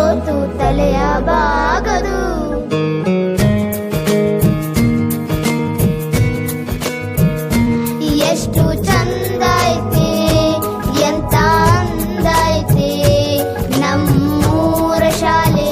ಸೋತು ತಲೆಯ ಬಾಗದು. ಎಷ್ಟು ಚಂದ ಐತೆ ಎಂತ ಅಂದ ಐತೆ ನಮ್ಮೂರ ಶಾಲೆ.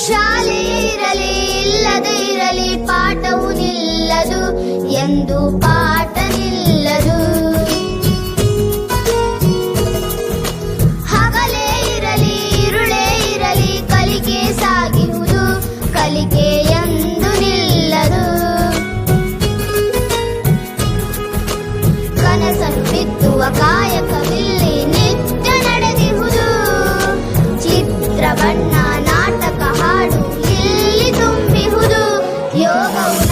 ಶಾಲೆ ಇರಲಿ ಇಲ್ಲದೆ ಇರಲಿ ಪಾಠವು ನಿಲ್ಲದು ಎಂದು ಪಾಠ ನಿಲ್ಲದು. ಹಗಲೇ ಇರಲಿ ಇರುಳೇ ಇರಲಿ ಕಲಿಕೆ ಸಾಗಿರುವುದು ಕಲಿಕೆ ಎಂದು ನಿಲ್ಲದು. ಕನಸನ್ನು ಬಿತ್ತುವ ಕಾಯಕವಿಲ್ಲಿ ನಿತ್ಯ ನಡೆದಿರುವುದು. ಚಿತ್ರ ಬಣ್ಣ ನಾಟಕ ಹಾಡು ಇಲ್ಲಿ ತುಂಬಿಹುದು. ಯೋಗವು